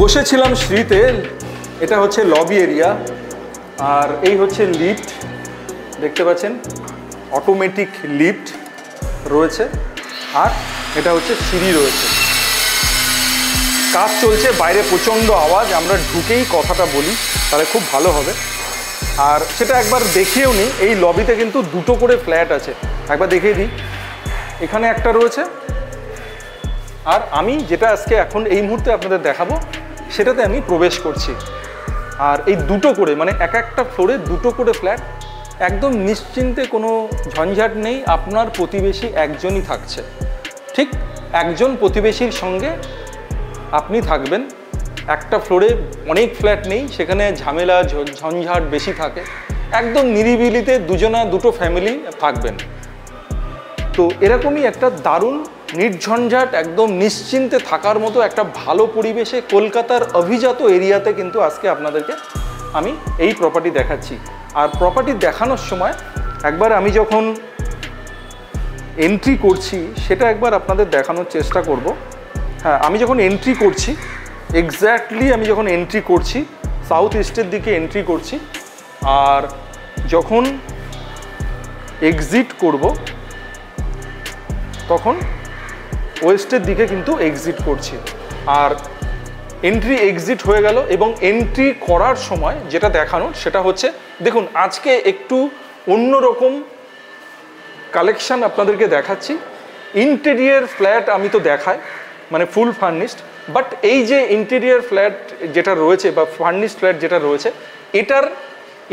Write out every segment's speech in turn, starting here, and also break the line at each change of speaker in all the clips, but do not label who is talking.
বসেছিলাম সিঁড়িতে, এটা হচ্ছে লবি এরিয়া, আর এই হচ্ছে লিফট, দেখতে পাচ্ছেন অটোমেটিক লিফট রয়েছে, আর এটা হচ্ছে সিঁড়ি রয়েছে। কাজ চলছে, বাইরে প্রচণ্ড আওয়াজ, আমরা ঢুকেই কথাটা বলি তাহলে খুব ভালো হবে। আর সেটা একবার দেখিয়েও নিই, এই লবিতে কিন্তু দুটো করে ফ্ল্যাট আছে, একবার দেখিয়ে দিই। এখানে একটা রয়েছে, আর আমি যেটা আজকে এখন এই মুহূর্তে আপনাদের দেখাবো সেটাতে আমি প্রবেশ করছি। আর এই দুটো করে মানে এক একটা ফ্লোরে দুটো করে ফ্ল্যাট, একদম নিশ্চিন্তে, কোনো ঝঞ্ঝাট নেই। আপনার প্রতিবেশী একজনই থাকছে, ঠিক একজন প্রতিবেশীর সঙ্গে আপনি থাকবেন। একটা ফ্লোরে অনেক ফ্ল্যাট নেই, সেখানে ঝামেলা ঝঞ্ঝাট বেশি থাকে। একদম নিরিবিলিতে দুটো ফ্যামিলি থাকবেন। তো এরকমই একটা দারুণ নির্ঝঞ্ঝাট একদম নিশ্চিন্তে থাকার মতো একটা ভালো পরিবেশে কলকাতার অভিজাত এরিয়াতে কিন্তু আজকে আপনাদেরকে আমি এই প্রপার্টি দেখাচ্ছি। আর প্রপার্টি দেখানোর সময় একবার আমি যখন এন্ট্রি করছি সেটা একবার আপনাদের দেখানোর চেষ্টা করব। হ্যাঁ, আমি যখন এন্ট্রি করছি, এক্স্যাক্টলি আমি যখন এন্ট্রি করছি সাউথ ইস্টের দিকে এন্ট্রি করছি, আর যখন এক্সিট করব তখন ওয়েস্টের দিকে কিন্তু এক্সিট করছি। আর এন্ট্রি এক্সিট হয়ে গেল, এবং এন্ট্রি করার সময় যেটা দেখানোর সেটা হচ্ছে, দেখুন আজকে একটু অন্যরকম কালেকশান আপনাদেরকে দেখাচ্ছি। ইন্টেরিয়ার ফ্ল্যাট আমি তো দেখাই, মানে ফুল ফার্নিশড, বাট এই যে ইন্টেরিয়ার ফ্ল্যাট যেটা রয়েছে বা ফার্নিশড ফ্ল্যাট যেটা রয়েছে, এটার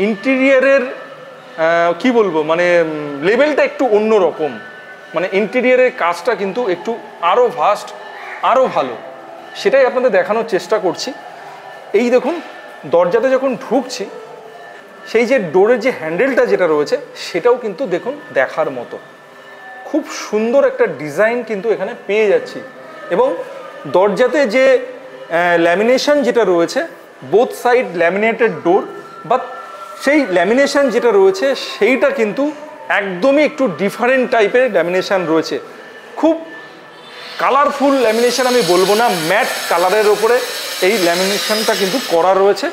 ইন্টেরিয়ারের কি বলবো, মানে লেভেলটা একটু অন্যরকম। মানে ইন্টেরিয়ারের কাজটা কিন্তু একটু আরও ভাস্ট, আরও ভালো, সেটাই আপনাদের দেখানোর চেষ্টা করছি। এই দেখুন, দরজাতে যখন ঢুকছি সেই যে ডোরের যে হ্যান্ডেলটা যেটা রয়েছে সেটাও কিন্তু দেখুন দেখার মতো, খুব সুন্দর একটা ডিজাইন কিন্তু এখানে পেয়ে যাচ্ছি। এবং দরজাতে যে ল্যামিনেশন যেটা রয়েছে, both side laminated door, but সেই ল্যামিনেশন যেটা রয়েছে সেইটা কিন্তু একদমই একটু ডিফারেন্ট টাইপের ল্যামিনেশন রয়েছে। খুব কালারফুল ল্যামিনেশন আমি বলবো না, ম্যাট কালারের ওপরে এই ল্যামিনেশনটা কিন্তু করা রয়েছে।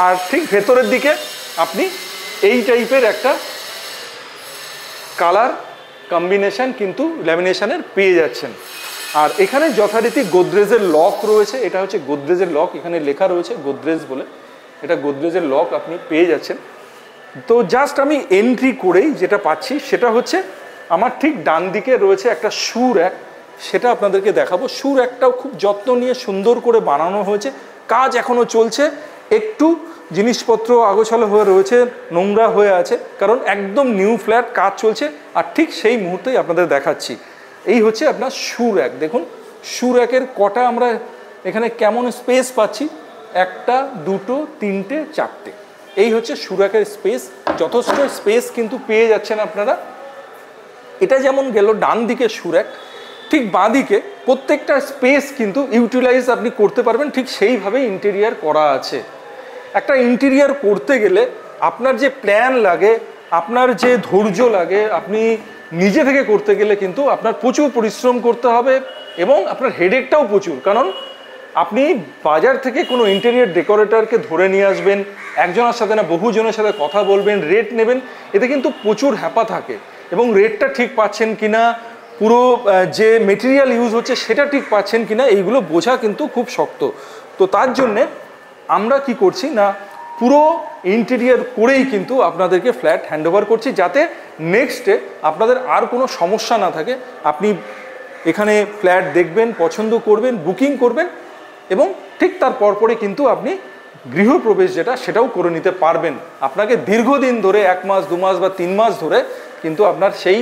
আর ঠিক ভেতরের দিকে আপনি এই টাইপের একটা কালার কম্বিনেশন কিন্তু ল্যামিনেশনের পেয়ে যাচ্ছেন। আর এখানে যথারীতি গোদরেজের লক রয়েছে, এটা হচ্ছে গোদরেজের লক, এখানে লেখা রয়েছে গোদরেজ বলে, এটা গোদরেজের লক আপনি পেয়ে যাচ্ছেন। তো জাস্ট আমি এন্ট্রি করেই যেটা পাচ্ছি সেটা হচ্ছে আমার ঠিক ডান দিকে রয়েছে একটা শু র্যাক, সেটা আপনাদেরকে দেখাবো। শু র্যাকটাও খুব যত্ন নিয়ে সুন্দর করে বানানো হয়েছে, কাজ এখনও চলছে, একটু জিনিসপত্র আগোছালো হয়ে রয়েছে, নোংরা হয়ে আছে, কারণ একদম নিউ ফ্ল্যাট, কাজ চলছে। আর ঠিক সেই মুহূর্তেই আপনাদের দেখাচ্ছি, এই হচ্ছে আপনার শু র্যাক। দেখুন শু র্যাকের কটা আমরা এখানে কেমন স্পেস পাচ্ছি, একটা, দুটো, তিনটে, চারটে, এই হচ্ছে শু র্যাকের স্পেস। যথেষ্ট স্পেস কিন্তু পেয়ে যাচ্ছেন আপনারা। এটা যেমন গেল ডান দিকে শু র্যাক, ঠিক বাঁ দিকে প্রত্যেকটা স্পেস কিন্তু ইউটিলাইজ আপনি করতে পারবেন, ঠিক সেইভাবে ইন্টেরিয়ার করা আছে। একটা ইন্টেরিয়ার করতে গেলে আপনার যে প্ল্যান লাগে, আপনার যে ধৈর্য লাগে, আপনি নিজে থেকে করতে গেলে কিন্তু আপনার প্রচুর পরিশ্রম করতে হবে, এবং আপনার হেডেকটাও প্রচুর। কারণ আপনি বাজার থেকে কোনো ইন্টেরিয়ার ডেকোরেটরকে ধরে নিয়ে আসবেন, একজনের সাথে না বহুজনের সাথে কথা বলবেন, রেট নেবেন, এতে কিন্তু প্রচুর হ্যাপা থাকে। এবং রেটটা ঠিক পাচ্ছেন কিনা, পুরো যে মেটেরিয়াল ইউজ হচ্ছে সেটা ঠিক পাচ্ছেন কিনা, এইগুলো বোঝা কিন্তু খুব শক্ত। তো তার জন্যে আমরা কি করছি না, পুরো ইন্টেরিয়ার করেই কিন্তু আপনাদেরকে ফ্ল্যাট হ্যান্ডওভার করছি, যাতে নেক্সটে আপনাদের আর কোনো সমস্যা না থাকে। আপনি এখানে ফ্ল্যাট দেখবেন, পছন্দ করবেন, বুকিং করবেন, এবং ঠিক তার পরপরই কিন্তু আপনি গৃহপ্রবেশ যেটা সেটাও করে নিতে পারবেন। আপনাকে দীর্ঘদিন ধরে 1 মাস 2 মাস বা 3 মাস ধরে কিন্তু আপনার সেই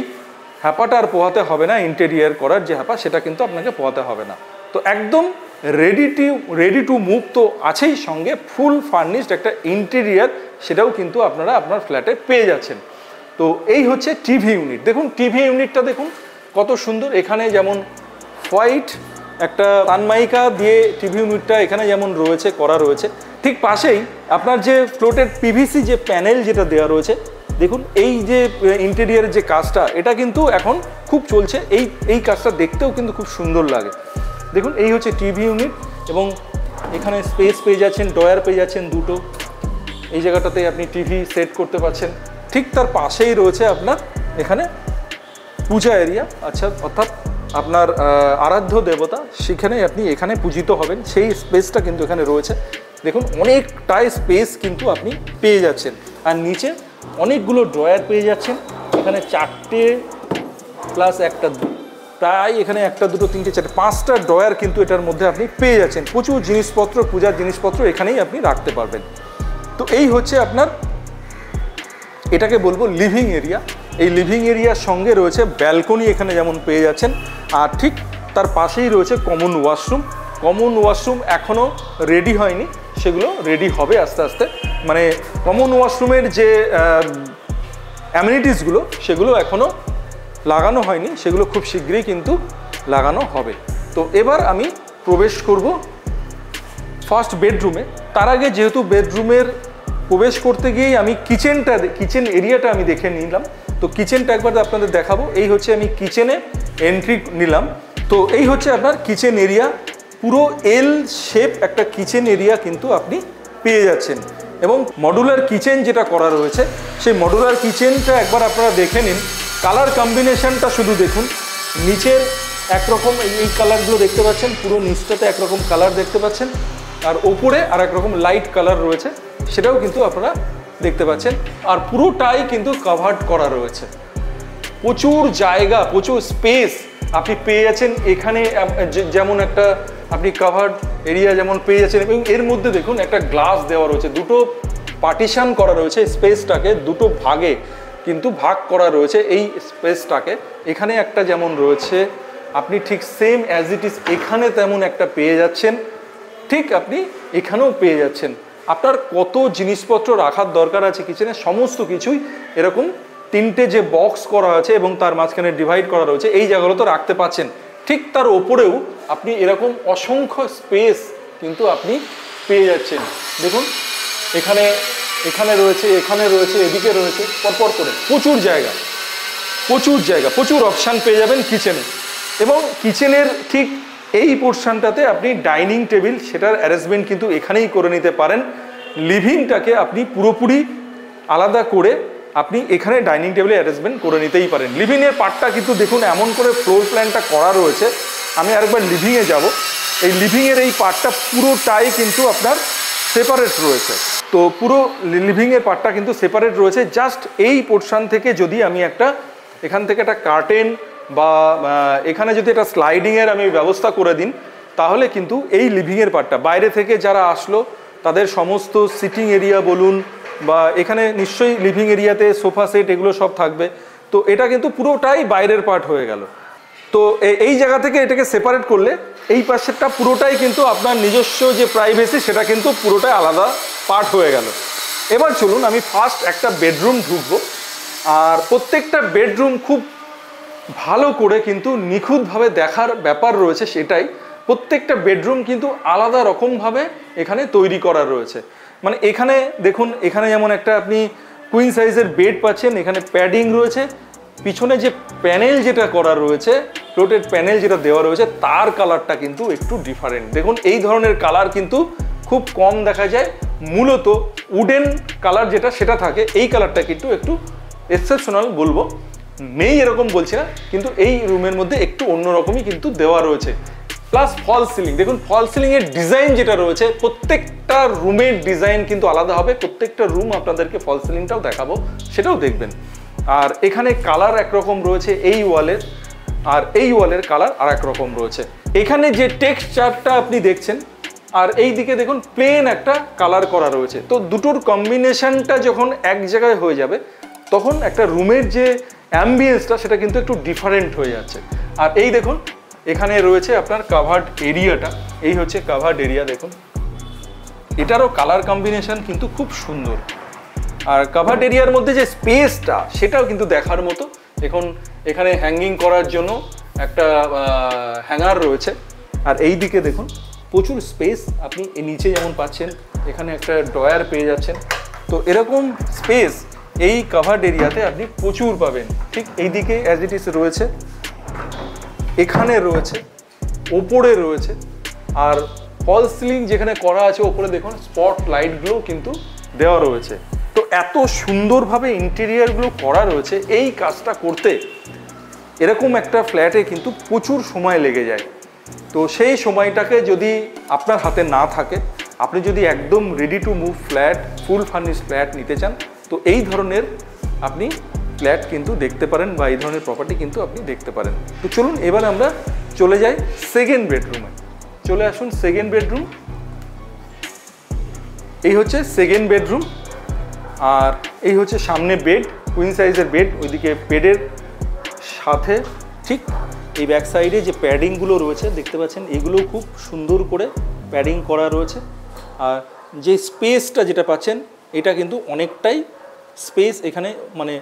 হ্যাপাটা আর পোহাতে হবে না, ইন্টেরিয়ার করার যে হ্যাপা সেটা কিন্তু আপনাকে পোহাতে হবে না। তো একদম রেডি টু মুভ তো আছেই, সঙ্গে ফুল ফার্নিশড একটা ইন্টেরিয়ার সেটাও কিন্তু আপনারা আপনার ফ্ল্যাটে পেয়ে যাচ্ছেন। তো এই হচ্ছে টিভি ইউনিট। দেখুন টিভি ইউনিটটা দেখুন কত সুন্দর, এখানে যেমন হোয়াইট একটা সানমাইকা দিয়ে টিভি ইউনিটটা এখানে যেমন রয়েছে করা রয়েছে, ঠিক পাশেই আপনার যে ফ্লোটেড পিভিসি যে প্যানেল যেটা দেওয়া রয়েছে, দেখুন এই যে ইন্টেরিয়ারের যে কাজটা, এটা কিন্তু এখন খুব চলছে। এই কাজটা দেখতেও কিন্তু খুব সুন্দর লাগে। দেখুন এই হচ্ছে টিভি ইউনিট, এবং এখানে স্পেস পেয়ে যাচ্ছেন, ড্রয়ার পেয়ে যাচ্ছেন দুটো। এই জায়গাটাতে আপনি টিভি সেট করতে পারছেন। ঠিক তার পাশেই রয়েছে আপনার এখানে পূজা এরিয়া, আচ্ছা, অর্থাৎ আপনার আরাধ্য দেবতা, সেখানে আপনি এখানে পূজিত হবেন, সেই স্পেসটা কিন্তু এখানে রয়েছে। দেখুন অনেকটাই স্পেস কিন্তু আপনি পেয়ে যাচ্ছেন। আর নিচে অনেকগুলো ড্রয়ার পেয়ে যাচ্ছেন, এখানে 4টে প্লাস একটা, প্রায় এখানে 1 2 3 4 5টা ড্রয়ার কিন্তু এটার মধ্যে আপনি পেয়ে যাচ্ছেন। প্রচুর জিনিসপত্র, পূজার জিনিসপত্র এখানেই আপনি রাখতে পারবেন। তো এই হচ্ছে আপনার, এটাকে বলবো লিভিং এরিয়া। এই লিভিং এরিয়ার সঙ্গে রয়েছে ব্যালকনি এখানে যেমন পেয়ে যাচ্ছেন, আর ঠিক তার পাশেই রয়েছে কমন ওয়াশরুম। কমন ওয়াশরুম এখনও রেডি হয়নি, সেগুলো রেডি হবে আস্তে আস্তে। মানে কমন ওয়াশরুমের যে অ্যামিনিটিসগুলো সেগুলো এখনও লাগানো হয়নি, সেগুলো খুব শীঘ্রই কিন্তু লাগানো হবে। তো এবার আমি প্রবেশ করব ফার্স্ট বেডরুমে। তার আগে যেহেতু বেডরুমের প্রবেশ করতে গিয়েই আমি কিচেন এরিয়াটা আমি দেখে নিলাম, তো কিচেনটা একবার আপনাদের দেখাবো। এই হচ্ছে আমি কিচেনে এন্ট্রি নিলাম। তো এই হচ্ছে আপনার কিচেন এরিয়া, পুরো এল শেপ একটা কিচেন এরিয়া কিন্তু আপনি পেয়ে যাচ্ছেন। এবং মডুলার কিচেন যেটা করা রয়েছে, সেই মডুলার কিচেনটা একবার আপনারা দেখে নিন। কালার কম্বিনেশনটা শুধু দেখুন, নিচের একরকম এই কালারগুলো দেখতে পাচ্ছেন, পুরো নিচটাতে একরকম কালার দেখতে পাচ্ছেন, আর ওপরে আর একরকম লাইট কালার রয়েছে, সেটাও কিন্তু আপনারা দেখতে পাচ্ছেন। আর পুরোটাই কিন্তু কাভার্ড করা রয়েছে, প্রচুর জায়গা, প্রচুর স্পেস আপনি পেয়ে যাচ্ছেন এখানে। যেমন একটা আপনি কাভার্ড এরিয়া যেমন পেয়ে যাচ্ছেন, এবং এর মধ্যে দেখুন একটা গ্লাস দেওয়া রয়েছে, দুটো পার্টিশন করা রয়েছে স্পেসটাকে, দুটো ভাগে কিন্তু ভাগ করা রয়েছে এই স্পেসটাকে। এখানে একটা যেমন রয়েছে, আপনি ঠিক সেম অ্যাজ ইট ইজ এখানে তেমন একটা পেয়ে যাচ্ছেন, ঠিক আপনি এখানেও পেয়ে যাচ্ছেন। আপনার কত জিনিসপত্র রাখার দরকার আছে কিচেনে, সমস্ত কিছুই এরকম 3টে যে বক্স করা আছে এবং তার মাঝখানে ডিভাইড করা রয়েছে, এই জায়গাগুলো তো রাখতে পাচ্ছেন। ঠিক তার ওপরেও আপনি এরকম অসংখ্য স্পেস কিন্তু আপনি পেয়ে যাচ্ছেন। দেখুন এখানে রয়েছে, এখানে রয়েছে, এদিকে রয়েছে, পরপর করে প্রচুর জায়গা, প্রচুর অপশান পেয়ে যাবেন কিচেনে। এবং কিচেনের ঠিক এই পোর্শনটাতে আপনি ডাইনিং টেবিল, সেটার অ্যারেঞ্জমেন্ট কিন্তু এখানেই করে নিতে পারেন। লিভিংটাকে আপনি পুরোপুরি আলাদা করে আপনি এখানে ডাইনিং টেবিলে অ্যারেঞ্জমেন্ট করে নিতেই পারেন। লিভিংয়ের পার্টটা কিন্তু দেখুন এমন করে ফ্লোর প্ল্যানটা করা রয়েছে। আমি আরেকবার লিভিংয়ে যাব। এই লিভিংয়ের এই পার্টটা পুরোটাই কিন্তু আপনার সেপারেট রয়েছে। তো পুরো লিভিংয়ের পার্টটা কিন্তু সেপারেট রয়েছে। জাস্ট এই পোর্শন থেকে যদি আমি এখান থেকে একটা কার্টেন বা এখানে যদি একটা স্লাইডিংয়ের আমি ব্যবস্থা করে দিন, তাহলে কিন্তু এই লিভিংয়ের পার্টটা বাইরে থেকে যারা আসলো তাদের সমস্ত সিটিং এরিয়া বলুন, বা এখানে নিশ্চয়ই লিভিং এরিয়াতে সোফা সেট এগুলো সব থাকবে, তো এটা কিন্তু পুরোটাই বাইরের পার্ট হয়ে গেল। তো এই জায়গা থেকে এটাকে সেপারেট করলে এই পাশেরটা পুরোটাই কিন্তু আপনার নিজস্ব যে প্রাইভেসি, সেটা কিন্তু পুরোটাই আলাদা পার্ট হয়ে গেল। এবার চলুন আমি ফার্স্ট একটা বেডরুম ঢুকবো। আর প্রত্যেকটা বেডরুম খুব ভালো করে কিন্তু নিখুঁতভাবে দেখার ব্যাপার রয়েছে, সেটাই প্রত্যেকটা বেডরুম কিন্তু আলাদা রকমভাবে এখানে তৈরি করা রয়েছে। মানে এখানে দেখুন, এখানে যেমন একটা আপনি কুইন সাইজের বেড পাচ্ছেন, এখানে প্যাডিং রয়েছে, পিছনে যে প্যানেল যেটা করা রয়েছে, ফ্লোটেড প্যানেল যেটা দেওয়া রয়েছে, তার কালারটা কিন্তু একটু ডিফারেন্ট। দেখুন এই ধরনের কালার কিন্তু খুব কম দেখা যায়, মূলত উডেন কালার যেটা সেটা থাকে, এই কালারটা কিন্তু একটু এক্সেপশনাল বলবো, নেই এরকম বলছি না, কিন্তু এই রুমের মধ্যে একটু অন্যরকমই কিন্তু দেওয়া রয়েছে। প্লাস ফল সিলিং, দেখুন ফল সিলিংয়ের ডিজাইন যেটা রয়েছে, প্রত্যেকটা রুমের ডিজাইন কিন্তু আলাদা হবে। প্রত্যেকটা রুম আপনাদেরকে ফল সিলিংটাও দেখাবো, সেটাও দেখবেন। আর এখানে কালার একরকম রয়েছে এই ওয়ালের, আর এই ওয়ালের কালার আর এক রকম রয়েছে। এখানে যে টেক্সচারটা আপনি দেখছেন, আর এই দিকে দেখুন প্লেন একটা কালার করা রয়েছে। তো দুটোর কম্বিনেশনটা যখন এক জায়গায় হয়ে যাবে, তখন একটা রুমের যে অ্যাম্বিয়েন্সটা সেটা কিন্তু একটু ডিফারেন্ট হয়ে যাচ্ছে। আর এই দেখুন এখানে রয়েছে আপনার কাভার্ড এরিয়াটা, এই হচ্ছে কাভার্ড এরিয়া। দেখুন এটারও কালার কম্বিনেশন কিন্তু খুব সুন্দর। আর কাভার্ড এরিয়ার মধ্যে যে স্পেসটা, সেটাও কিন্তু দেখার মতো। দেখুন এখানে হ্যাঙ্গিং করার জন্য একটা হ্যাঙ্গার রয়েছে। আর এই দিকে দেখুন প্রচুর স্পেস আপনি নিচে যেমন পাচ্ছেন, এখানে একটা ড্রয়ার পেয়ে যাচ্ছেন। তো এরকম স্পেস এই কাভার্ড এরিয়াতে আপনি প্রচুর পাবেন। ঠিক এই দিকে অ্যাজ ইট ইজ রয়েছে, এখানে রয়েছে, ওপরে রয়েছে, আর ফল সিলিং যেখানে করা আছে, ওপরে দেখুন স্পট লাইটগুলো কিন্তু দেওয়া রয়েছে। তো এত সুন্দরভাবে ইন্টেরিয়ারগুলো করা রয়েছে, এই কাজটা করতে এরকম একটা ফ্ল্যাটে কিন্তু প্রচুর সময় লেগে যায়। তো সেই সময়টাকে যদি আপনার হাতে না থাকে, আপনি যদি একদম ready to move flat, full furnish flat নিতে চান, তো এই ধরনের আপনি ফ্ল্যাট কিন্তু দেখতে পারেন বা এই ধরনের প্রপার্টি কিন্তু আপনি দেখতে পারেন। তো চলুন এবার আমরা চলে যাই সেকেন্ড বেডরুমে। চলে আসুন সেকেন্ড বেডরুম। এই হচ্ছে সেকেন্ড বেডরুম, আর এই হচ্ছে সামনে বেড, কুইন সাইজের বেড। ওইদিকে বেডের সাথে ঠিক এই ব্যাক সাইডে যে প্যাডিংগুলো রয়েছে দেখতে পাচ্ছেন, এগুলো খুব সুন্দর করে প্যাডিং করা রয়েছে। আর যে স্পেসটা যেটা পাচ্ছেন, এটা কিন্তু অনেকটাই স্পেস এখানে, মানে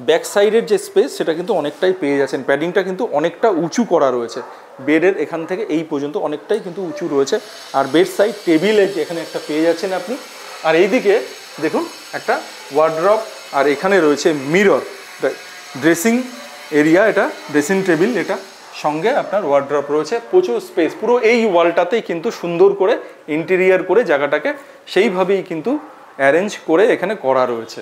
ব্যাক সাইডের যে স্পেস সেটা কিন্তু অনেকটাই পেয়ে যাচ্ছেন। প্যাডিংটা কিন্তু অনেকটা উঁচু করা রয়েছে, বেডের এখান থেকে এই পর্যন্ত অনেকটাই কিন্তু উঁচু রয়েছে। আর বেড সাইড টেবিলে এখানে একটা পেয়ে যাচ্ছেন আপনি। আর এইদিকে দেখুন একটা ওয়ার্ড্রপ, আর এখানে রয়েছে মিরর, ড্রেসিং এরিয়া, এটা ড্রেসিং টেবিল, এটা সঙ্গে আপনার ওয়ার্ড্রপ রয়েছে, প্রচুর স্পেস। পুরো এই ওয়ালটাতেই কিন্তু সুন্দর করে ইন্টেরিয়ার করে জায়গাটাকে সেইভাবেই কিন্তু অ্যারেঞ্জ করে এখানে করা রয়েছে।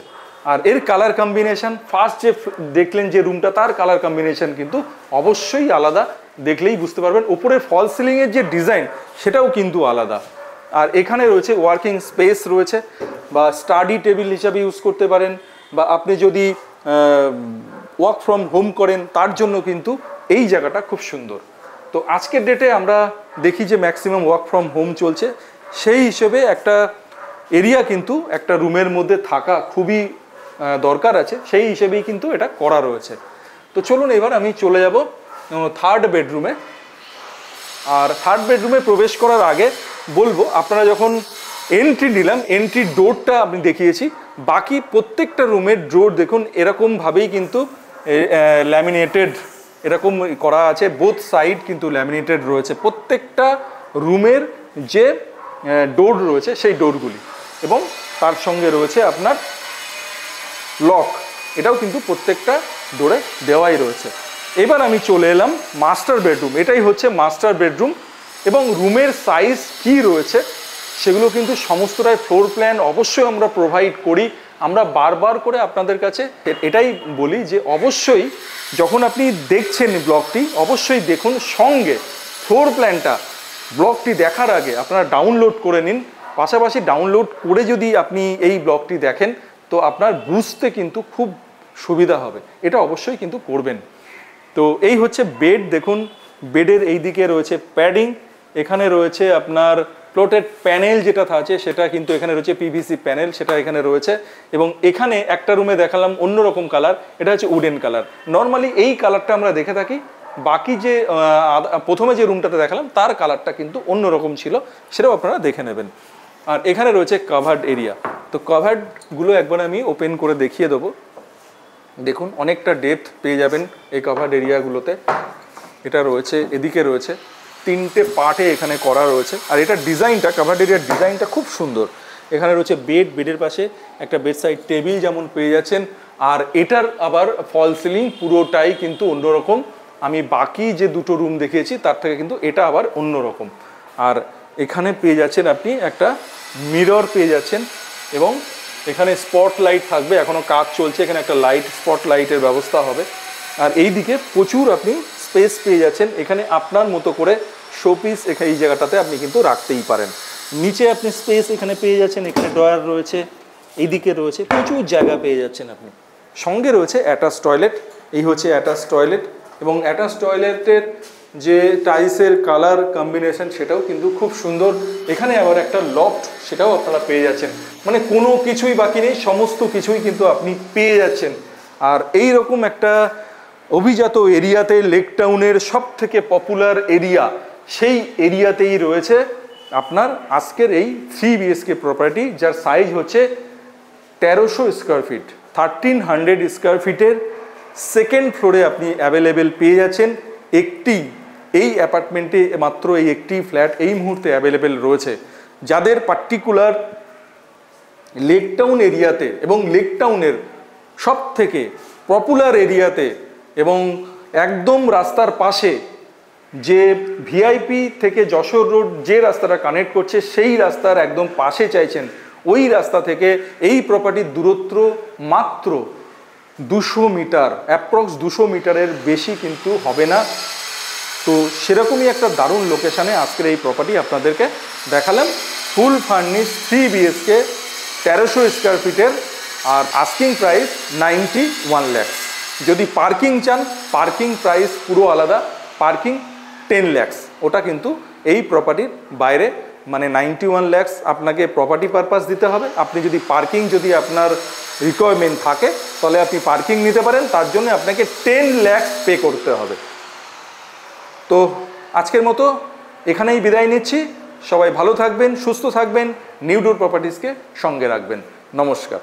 আর এর কালার কম্বিনেশন, ফার্স্ট যে দেখলেন যে রুমটা, তার কালার কম্বিনেশন কিন্তু অবশ্যই আলাদা, দেখলেই বুঝতে পারবেন। উপরের ফল সিলিংয়ের যে ডিজাইন সেটাও কিন্তু আলাদা। আর এখানে রয়েছে ওয়ার্কিং স্পেস রয়েছে, বা স্টাডি টেবিল হিসাবে ইউজ করতে পারেন, বা আপনি যদি ওয়ার্ক ফ্রম হোম করেন তার জন্য কিন্তু এই জায়গাটা খুব সুন্দর। তো আজকের ডেটে আমরা দেখি যে ম্যাক্সিমাম ওয়ার্ক ফ্রম হোম চলছে, সেই হিসেবে একটা এরিয়া কিন্তু একটা রুমের মধ্যে থাকা খুবই দরকার আছে, সেই হিসেবেই কিন্তু এটা করা রয়েছে। তো চলুন এবার আমি চলে যাব থার্ড বেডরুমে। আর থার্ড বেডরুমে প্রবেশ করার আগে বলবো, আপনারা যখন এন্ট্রি নিলাম, এন্ট্রি ডোরটা আপনি দেখিয়েছি, বাকি প্রত্যেকটা রুমের ডোর দেখুন এরকমভাবেই কিন্তু ল্যামিনেটেড এরকম করা আছে, বোথ সাইড কিন্তু ল্যামিনেটেড রয়েছে প্রত্যেকটা রুমের যে ডোর রয়েছে সেই ডোরগুলি, এবং তার সঙ্গে রয়েছে আপনার লক, এটাও কিন্তু প্রত্যেকটা ডোরে দেওয়াই রয়েছে। এবার আমি চলে এলাম মাস্টার বেডরুম। এটাই হচ্ছে মাস্টার বেডরুম, এবং রুমের সাইজ কি রয়েছে সেগুলো কিন্তু সমস্তটাই ফ্লোর প্ল্যান অবশ্যই আমরা প্রোভাইড করি। আমরা বারবার করে আপনাদের কাছে এটাই বলি যে অবশ্যই যখন আপনি দেখছেন ব্লগটি, অবশ্যই দেখুন সঙ্গে ফ্লোর প্ল্যানটা ব্লগটি দেখার আগে আপনারা ডাউনলোড করে নিন। পাশাপাশি ডাউনলোড করে যদি আপনি এই ব্লগটি দেখেন, তো আপনার বুঝতে কিন্তু খুব সুবিধা হবে, এটা অবশ্যই কিন্তু করবেন। তো এই হচ্ছে বেড, দেখুন বেডের এই দিকে রয়েছে প্যাডিং, এখানে রয়েছে আপনার প্লোটেড প্যানেল যেটা আছে সেটা কিন্তু এখানে রয়েছে, পিভিসি প্যানেল সেটা এখানে রয়েছে। এবং এখানে একটা রুমে দেখালাম অন্যরকম কালার, এটা হচ্ছে উডেন কালার। নর্মালি এই কালারটা আমরা দেখে থাকি, বাকি যে প্রথমে যে রুমটাতে দেখালাম তার কালারটা কিন্তু অন্যরকম ছিল, সেটাও আপনারা দেখে নেবেন। আর এখানে রয়েছে কাভার্ড এরিয়া। তো কাভার্ডগুলো একবার আমি ওপেন করে দেখিয়ে দেবো। দেখুন অনেকটা ডেপথ পেয়ে যাবেন এই কাভার্ড এরিয়াগুলোতে। এটা রয়েছে, এদিকে রয়েছে, তিনটে পার্টে এখানে করা রয়েছে। আর এটা ডিজাইনটা, কাভার্ড এরিয়ার ডিজাইনটা খুব সুন্দর। এখানে রয়েছে বেড, বেডের পাশে একটা বেড সাইড টেবিল যেমন পেয়ে যাচ্ছেন। আর এটার আবার ফল সিলিং পুরোটাই কিন্তু অন্যরকম, আমি বাকি যে দুটো রুম দেখিয়েছি তার থেকে কিন্তু এটা আবার অন্যরকম। আর এখানে পেয়ে যাচ্ছেন আপনি একটা মিরর পেয়ে যাচ্ছেন, এবং এখানে স্পট লাইট থাকবে, এখনও কাজ চলছে, এখানে একটা লাইট স্পট লাইটের ব্যবস্থা হবে। আর এই দিকে প্রচুর আপনি স্পেস পেয়ে যাচ্ছেন, এখানে আপনার মতো করে শোপিস এখানে এই জায়গাটাতে আপনি কিন্তু রাখতেই পারেন। নিচে আপনি স্পেস এখানে পেয়ে যাচ্ছেন, এখানে ড্রয়ার রয়েছে, এইদিকে রয়েছে, প্রচুর জায়গা পেয়ে যাচ্ছেন আপনি। সঙ্গে রয়েছে অ্যাটাচ টয়লেট, এই হচ্ছে অ্যাটাচ টয়লেট। এবং অ্যাটাচ টয়লেটের যে টাইলসের কালার কম্বিনেশন সেটাও কিন্তু খুব সুন্দর। এখানে আবার একটা লফট, সেটাও আপনারা পেয়ে যাচ্ছেন, মানে কোনো কিছুই বাকি নেই, সমস্ত কিছুই কিন্তু আপনি পেয়ে যাচ্ছেন। আর এই রকম একটা অভিজাত এরিয়াতে, লেক টাউনের সব থেকে পপুলার এরিয়া, সেই এরিয়াতেই রয়েছে আপনার আজকের এই 3 BHK প্রপার্টি, যার সাইজ হচ্ছে 1300 স্কোয়ার ফিট, 1300 স্কোয়ার ফিটের সেকেন্ড ফ্লোরে আপনি অ্যাভেলেবেল পেয়ে যাচ্ছেন। একটি এই অ্যাপার্টমেন্টে মাত্র এই একটি ফ্ল্যাট এই মুহূর্তে অ্যাভেলেবেল রয়েছে। যাদের পার্টিকুলার লেক টাউন এরিয়াতে এবং লেক টাউনের সব থেকে পপুলার এরিয়াতে এবং একদম রাস্তার পাশে যে ভিআইপি থেকে যশোর রোড যে রাস্তাটা কানেক্ট করছে সেই রাস্তার একদম পাশে চাইছেন, ওই রাস্তা থেকে এই প্রপার্টির দূরত্ব মাত্র 200 মিটার, অ্যাপ্রক্স 200 মিটারের বেশি কিন্তু হবে না। তো সেরকমই একটা দারুণ লোকেশানে আজকের এই প্রপার্টি আপনাদেরকে দেখালাম। ফুল ফার্নিশ 3 BHK 1300 স্কোয়ার ফিটের, আর আস্কিং প্রাইস 91 লাখ। যদি পার্কিং চান, পার্কিং প্রাইস পুরো আলাদা, পার্কিং 10 লাখ, ওটা কিন্তু এই প্রপার্টির বাইরে। মানে 91 লাখ আপনাকে প্রপার্টি পারপাস দিতে হবে। আপনি যদি পার্কিং যদি আপনার রিকোয়ারমেন্ট থাকে তাহলে আপনি পার্কিং নিতে পারেন, তার জন্য আপনাকে 10 লাখ পে করতে হবে। তো আজকের মতো এখানেই বিদায় নিচ্ছি। সবাই ভালো থাকবেন, সুস্থ থাকবেন, নিউ ডোর প্রপার্টিজকে সঙ্গে রাখবেন। নমস্কার।